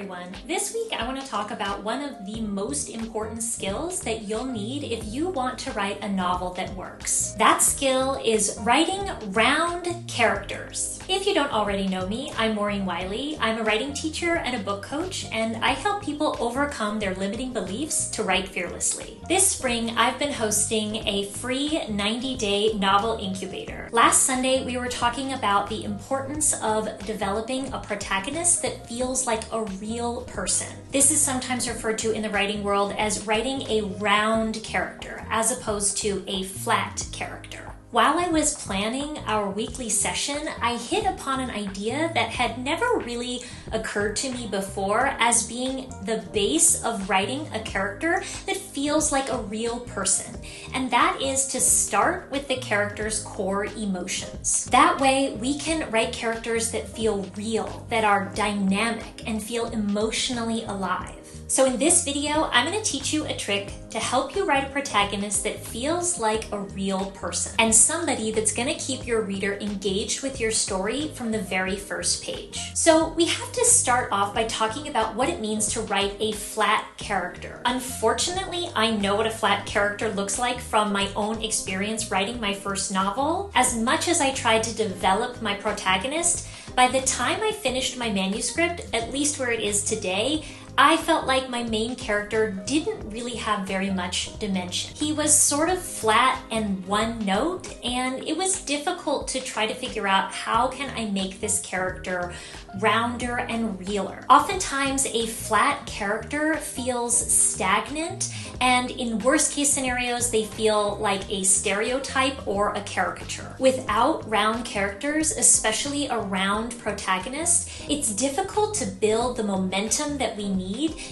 everyone. This week I want to talk about one of the most important skills that you'll need if you want to write a novel that works. That skill is writing round characters. If you don't already know me, I'm Maureen Wiley. I'm a writing teacher and a book coach, and I help people overcome their limiting beliefs to write fearlessly. This spring, I've been hosting a free 90-day novel incubator. Last Sunday, we were talking about the importance of developing a protagonist that feels like a real person. This is sometimes referred to in the writing world as writing a round character, as opposed to a flat character. While I was planning our weekly session, I hit upon an idea that had never really occurred to me before as being the base of writing a character that feels like a real person. And that is to start with the character's core emotions. That way, we can write characters that feel real, that are dynamic, and feel emotionally alive. So in this video, I'm going to teach you a trick to help you write a protagonist that feels like a real person and somebody that's going to keep your reader engaged with your story from the very first page. So we have to start off by talking about what it means to write a flat character. Unfortunately, I know what a flat character looks like from my own experience writing my first novel. As much as I tried to develop my protagonist, by the time I finished my manuscript, at least where it is today, I felt like my main character didn't really have very much dimension. He was sort of flat and one note, and it was difficult to try to figure out how can I make this character rounder and realer. Oftentimes, a flat character feels stagnant, and in worst case scenarios, they feel like a stereotype or a caricature. Without round characters, especially a round protagonist, it's difficult to build the momentum that we need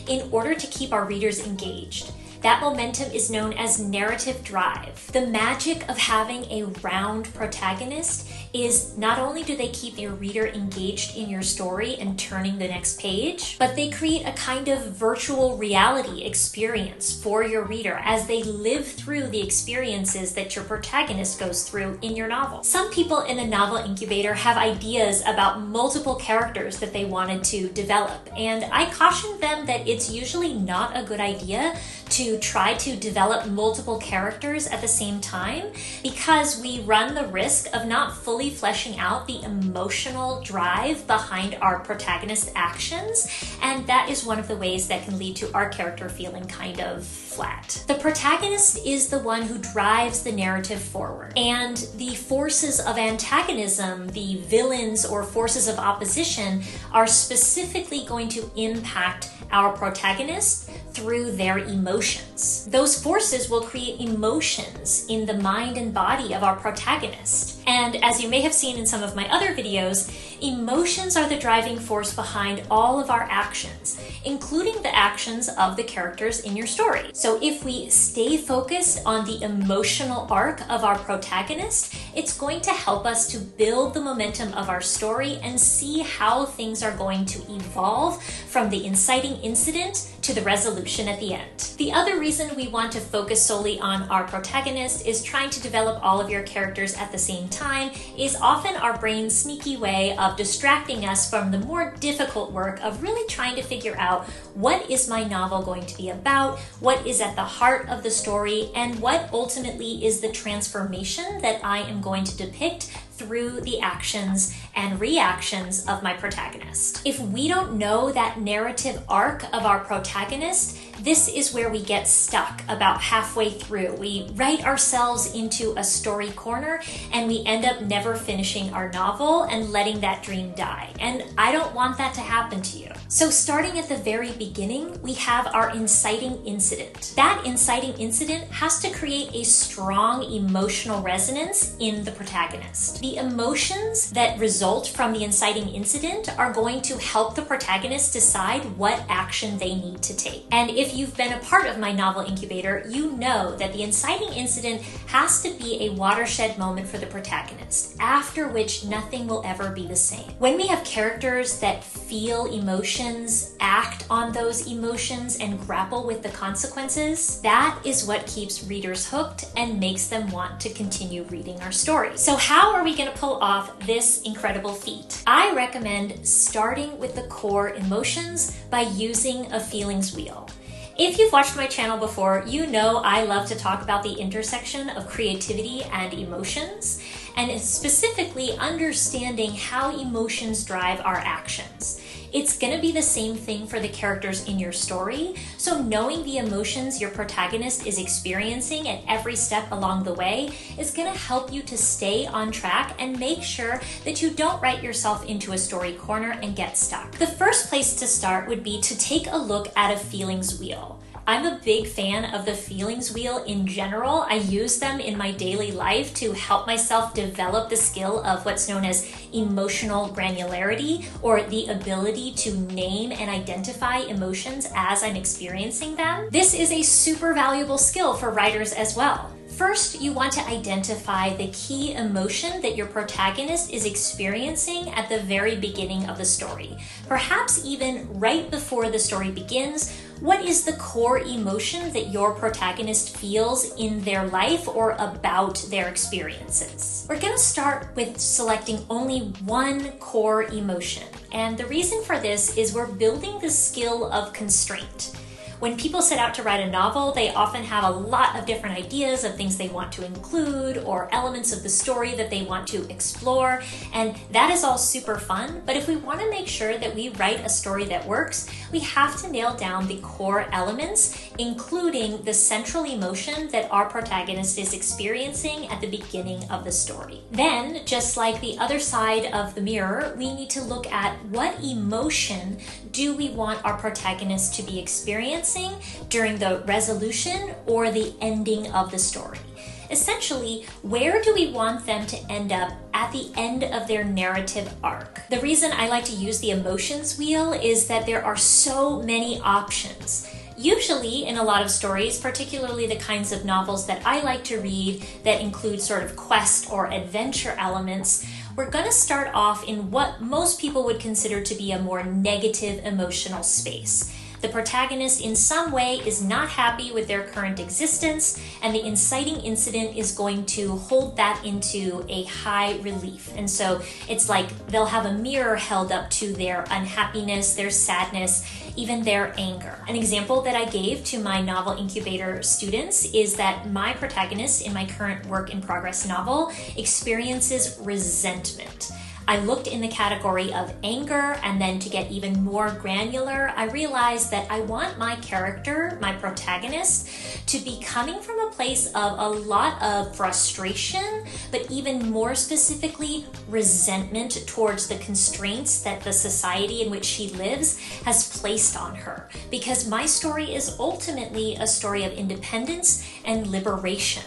in order to keep our readers engaged. That momentum is known as narrative drive. The magic of having a round protagonist is not only do they keep your reader engaged in your story and turning the next page, but they create a kind of virtual reality experience for your reader as they live through the experiences that your protagonist goes through in your novel. Some people in the novel incubator have ideas about multiple characters that they wanted to develop, and I caution them that it's usually not a good idea to try to develop multiple characters at the same time because we run the risk of not fully fleshing out the emotional drive behind our protagonist actions, and that is one of the ways that can lead to our character feeling kind of flat. The protagonist is the one who drives the narrative forward, and the forces of antagonism, the villains or forces of opposition, are specifically going to impact our protagonist through their emotions. Those forces will create emotions in the mind and body of our protagonist. And as you may have seen in some of my other videos, emotions are the driving force behind all of our actions, including the actions of the characters in your story. So if we stay focused on the emotional arc of our protagonist, it's going to help us to build the momentum of our story and see how things are going to evolve from the inciting incident to the resolution at the end. The other reason we want to focus solely on our protagonist is trying to develop all of your characters at the same time is often our brain's sneaky way of distracting us from the more difficult work of really trying to figure out what is my novel going to be about, what is at the heart of the story, and what ultimately is the transformation that I am going to depict through the actions and reactions of my protagonist. If we don't know that narrative arc of our protagonist, this is where we get stuck about halfway through. We write ourselves into a story corner and we end up never finishing our novel and letting that dream die. And I don't want that to happen to you. So starting at the very beginning, we have our inciting incident. That inciting incident has to create a strong emotional resonance in the protagonist. The emotions that result from the inciting incident are going to help the protagonist decide what action they need to take. And if you've been a part of my novel incubator, you know that the inciting incident has to be a watershed moment for the protagonist, after which nothing will ever be the same. When we have characters that feel emotions, act on those emotions, and grapple with the consequences, that is what keeps readers hooked and makes them want to continue reading our story. So how are we going to pull off this incredible incredible feat. I recommend starting with the core emotions by using a feelings wheel. If you've watched my channel before, you know I love to talk about the intersection of creativity and emotions, and specifically understanding how emotions drive our actions. It's going to be the same thing for the characters in your story, so knowing the emotions your protagonist is experiencing at every step along the way is going to help you to stay on track and make sure that you don't write yourself into a story corner and get stuck. The first place to start would be to take a look at a feelings wheel. I'm a big fan of the feelings wheel in general. I use them in my daily life to help myself develop the skill of what's known as emotional granularity, or the ability to name and identify emotions as I'm experiencing them. This is a super valuable skill for writers as well. First, you want to identify the key emotion that your protagonist is experiencing at the very beginning of the story. Perhaps even right before the story begins, what is the core emotion that your protagonist feels in their life or about their experiences? We're going to start with selecting only one core emotion. And the reason for this is we're building the skill of constraint. When people set out to write a novel, they often have a lot of different ideas of things they want to include or elements of the story that they want to explore, and that is all super fun. But if we want to make sure that we write a story that works, we have to nail down the core elements, including the central emotion that our protagonist is experiencing at the beginning of the story. Then, just like the other side of the mirror, we need to look at what emotion do we want our protagonist to be experiencing during the resolution or the ending of the story. Essentially, where do we want them to end up at the end of their narrative arc? The reason I like to use the emotions wheel is that there are so many options. Usually in a lot of stories, particularly the kinds of novels that I like to read that include sort of quest or adventure elements, we're going to start off in what most people would consider to be a more negative emotional space. The protagonist in some way is not happy with their current existence, and the inciting incident is going to hold that into a high relief. And so it's like they'll have a mirror held up to their unhappiness, their sadness, even their anger. An example that I gave to my novel incubator students is that my protagonist in my current work in progress novel experiences resentment. I looked in the category of anger, and then to get even more granular, I realized that I want my character, my protagonist, to be coming from a place of a lot of frustration, but even more specifically, resentment towards the constraints that the society in which she lives has placed on her. Because my story is ultimately a story of independence and liberation.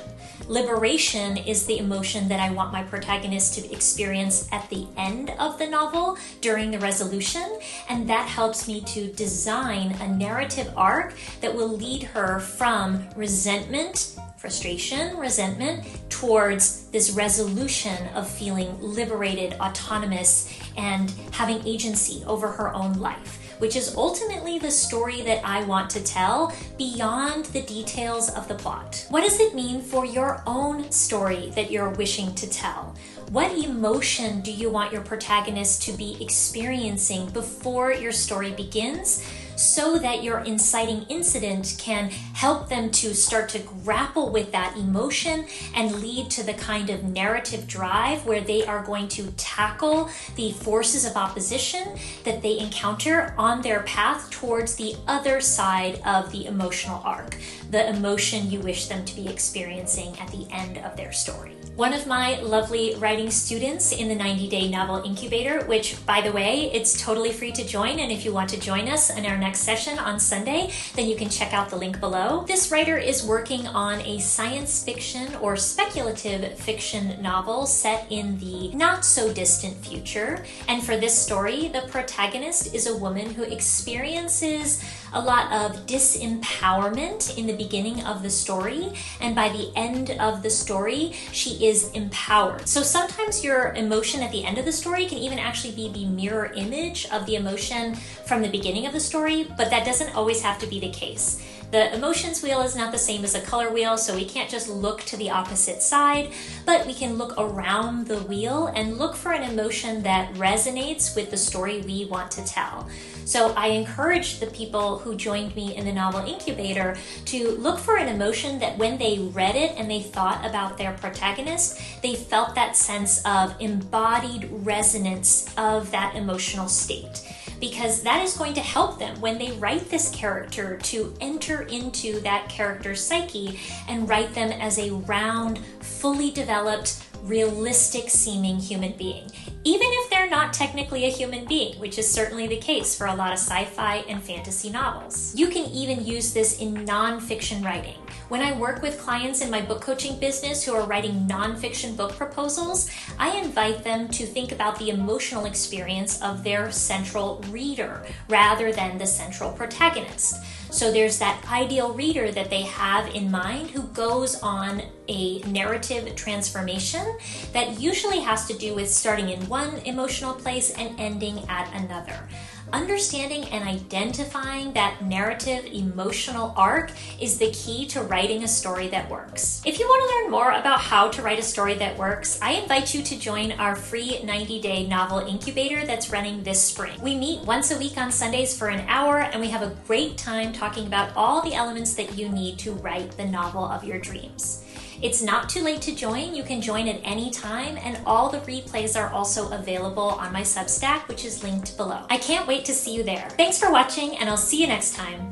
Liberation is the emotion that I want my protagonist to experience at the end of the novel during the resolution, and that helps me to design a narrative arc that will lead her from resentment, frustration, resentment, towards this resolution of feeling liberated, autonomous, and having agency over her own life, which is ultimately the story that I want to tell beyond the details of the plot. What does it mean for your own story that you're wishing to tell? What emotion do you want your protagonist to be experiencing before your story begins, so that your inciting incident can help them to start to grapple with that emotion and lead to the kind of narrative drive where they are going to tackle the forces of opposition that they encounter on their path towards the other side of the emotional arc, the emotion you wish them to be experiencing at the end of their story. One of my lovely writing students in the 90-day novel incubator, which by the way, it's totally free to join, and if you want to join us in our next session on Sunday, then you can check out the link below. This writer is working on a science fiction or speculative fiction novel set in the not so distant future. And for this story, the protagonist is a woman who experiences a lot of disempowerment in the beginning of the story, and by the end of the story, she is empowered. So sometimes your emotion at the end of the story can even actually be the mirror image of the emotion from the beginning of the story, but that doesn't always have to be the case. The emotions wheel is not the same as a color wheel, so we can't just look to the opposite side, but we can look around the wheel and look for an emotion that resonates with the story we want to tell. So I encourage the people who joined me in the novel incubator to look for an emotion that when they read it and they thought about their protagonist, they felt that sense of embodied resonance of that emotional state. Because that is going to help them when they write this character to enter into that character's psyche and write them as a round, fully developed, realistic seeming human being, even if they're not technically a human being, which is certainly the case for a lot of sci-fi and fantasy novels. You can even use this in nonfiction writing. When I work with clients in my book coaching business who are writing nonfiction book proposals, I invite them to think about the emotional experience of their central reader rather than the central protagonist. So there's that ideal reader that they have in mind who goes on a narrative transformation that usually has to do with starting in one emotional place and ending at another. Understanding and identifying that narrative emotional arc is the key to writing a story that works. If you want to learn more about how to write a story that works, I invite you to join our free 90-day novel incubator that's running this spring. We meet once a week on Sundays for an hour, and we have a great time talking about all the elements that you need to write the novel of your dreams. It's not too late to join. You can join at any time, and all the replays are also available on my Substack, which is linked below. I can't wait to see you there. Thanks for watching, and I'll see you next time.